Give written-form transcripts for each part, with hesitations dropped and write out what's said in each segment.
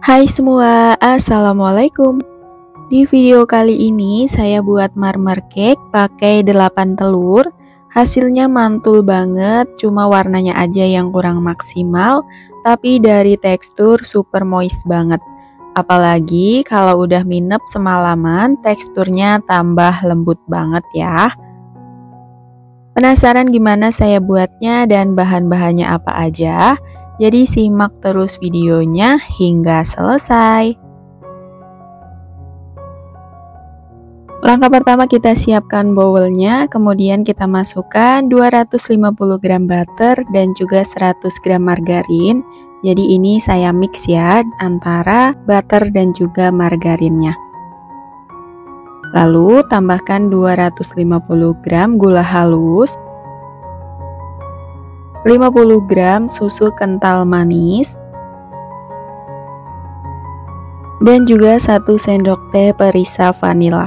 Hai semua, Assalamualaikum. Di video kali ini saya buat marmer cake pakai 8 telur. Hasilnya mantul banget, cuma warnanya aja yang kurang maksimal, tapi dari tekstur super moist banget. Apalagi kalau udah minep semalaman, teksturnya tambah lembut banget ya. Penasaran gimana saya buatnya dan bahan-bahannya apa aja? Jadi simak terus videonya hingga selesai. Langkah pertama, kita siapkan bowlnya, kemudian kita masukkan 250 gram butter dan juga 100 gram margarin. Jadi ini saya mix ya antara butter dan juga margarinnya. Lalu tambahkan 250 gram gula halus, 50 gram susu kental manis, dan juga 1 sendok teh perisa vanila.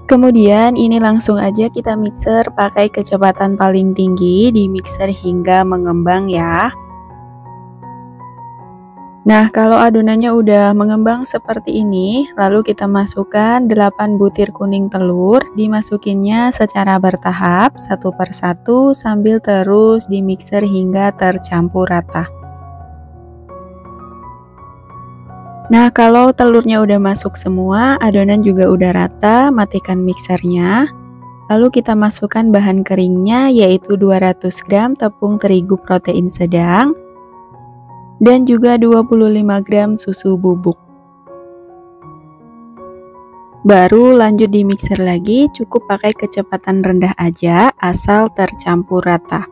Kemudian ini langsung aja kita mixer pakai kecepatan paling tinggi, di mixer hingga mengembang ya. Nah, kalau adonannya udah mengembang seperti ini, lalu kita masukkan 8 butir kuning telur, dimasukinnya secara bertahap satu persatu sambil terus di mixer hingga tercampur rata. Nah, kalau telurnya udah masuk semua, adonan juga udah rata, matikan mixernya. Lalu kita masukkan bahan keringnya, yaitu 200 gram tepung terigu protein sedang, dan juga 25 gram susu bubuk. Baru lanjut di mixer lagi, cukup pakai kecepatan rendah aja, asal tercampur rata.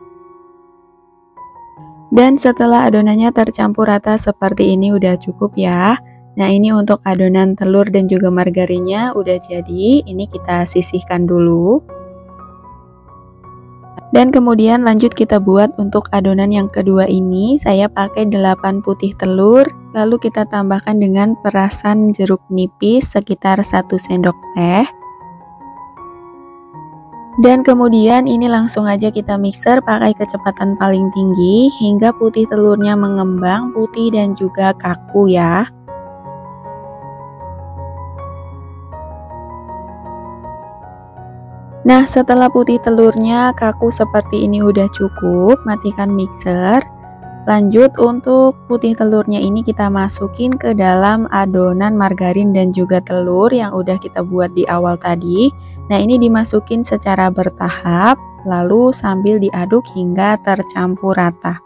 Dan setelah adonannya tercampur rata seperti ini udah cukup ya. Nah, ini untuk adonan telur dan juga margarinnya udah jadi. Ini kita sisihkan dulu. Dan kemudian lanjut kita buat untuk adonan yang kedua ini. Saya pakai 8 putih telur, lalu kita tambahkan dengan perasan jeruk nipis sekitar 1 sendok teh. Dan kemudian ini langsung aja kita mixer pakai kecepatan paling tinggi hingga putih telurnya mengembang putih dan juga kaku ya. Nah, setelah putih telurnya kaku seperti ini udah cukup, matikan mixer. Lanjut untuk putih telurnya ini kita masukin ke dalam adonan margarin dan juga telur yang udah kita buat di awal tadi. Nah, ini dimasukin secara bertahap, lalu sambil diaduk hingga tercampur rata.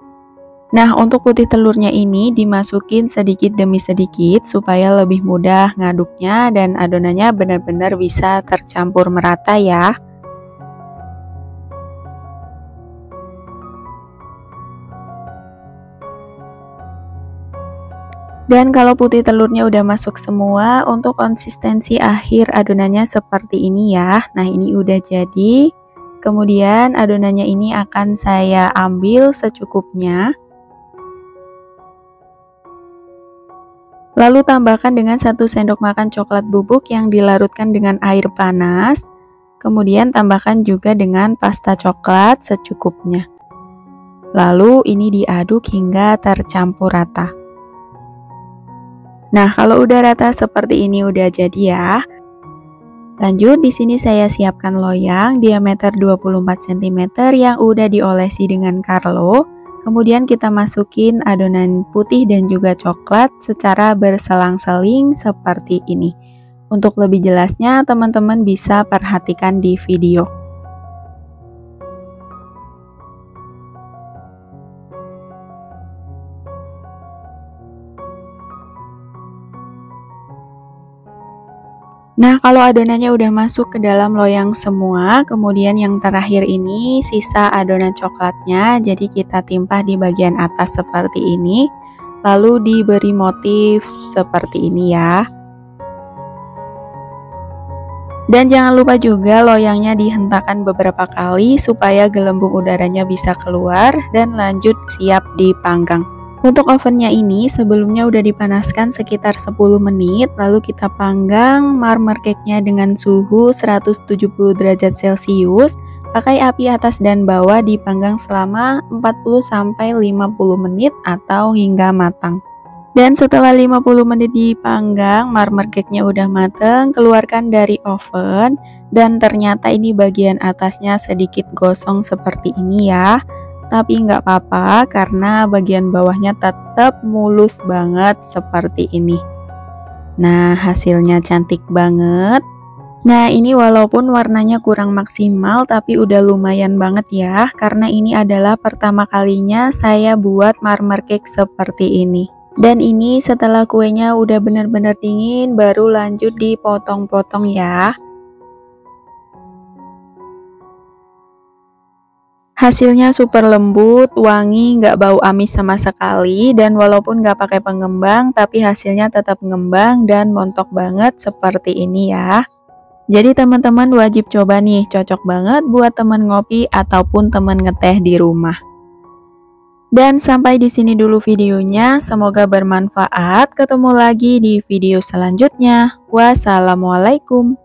Nah, untuk putih telurnya ini dimasukin sedikit demi sedikit supaya lebih mudah ngaduknya dan adonannya benar-benar bisa tercampur merata ya. Dan kalau putih telurnya udah masuk semua, untuk konsistensi akhir adonannya seperti ini ya. Nah, ini udah jadi. Kemudian adonannya ini akan saya ambil secukupnya. Lalu tambahkan dengan 1 sendok makan coklat bubuk yang dilarutkan dengan air panas. Kemudian tambahkan juga dengan pasta coklat secukupnya. Lalu ini diaduk hingga tercampur rata. Nah, kalau udah rata seperti ini udah jadi ya. Lanjut di sini saya siapkan loyang diameter 24 cm yang udah diolesi dengan Carlo. Kemudian kita masukin adonan putih dan juga coklat secara berselang-seling seperti ini. Untuk lebih jelasnya teman-teman bisa perhatikan di video. Nah, kalau adonannya udah masuk ke dalam loyang semua, kemudian yang terakhir ini sisa adonan coklatnya, jadi kita timpah di bagian atas seperti ini, lalu diberi motif seperti ini ya. Dan jangan lupa juga loyangnya dihentakkan beberapa kali supaya gelembung udaranya bisa keluar dan lanjut siap dipanggang. Untuk ovennya ini sebelumnya udah dipanaskan sekitar 10 menit, lalu kita panggang marmer cake-nya dengan suhu 170 derajat Celcius Pakai api atas dan bawah, dipanggang selama 40-50 menit atau hingga matang. Dan setelah 50 menit dipanggang, marmer cake-nya udah mateng, keluarkan dari oven. Dan ternyata ini bagian atasnya sedikit gosong seperti ini ya. Tapi nggak apa-apa karena bagian bawahnya tetap mulus banget seperti ini. Nah, hasilnya cantik banget. Nah, ini walaupun warnanya kurang maksimal tapi udah lumayan banget ya. Karena ini adalah pertama kalinya saya buat marmer cake seperti ini. Dan ini setelah kuenya udah benar-benar dingin, baru lanjut dipotong-potong ya. Hasilnya super lembut, wangi, nggak bau amis sama sekali. Dan walaupun nggak pakai pengembang, tapi hasilnya tetap ngembang dan montok banget seperti ini ya. Jadi teman-teman wajib coba nih, cocok banget buat teman ngopi ataupun teman ngeteh di rumah. Dan sampai di sini dulu videonya, semoga bermanfaat. Ketemu lagi di video selanjutnya. Wassalamualaikum.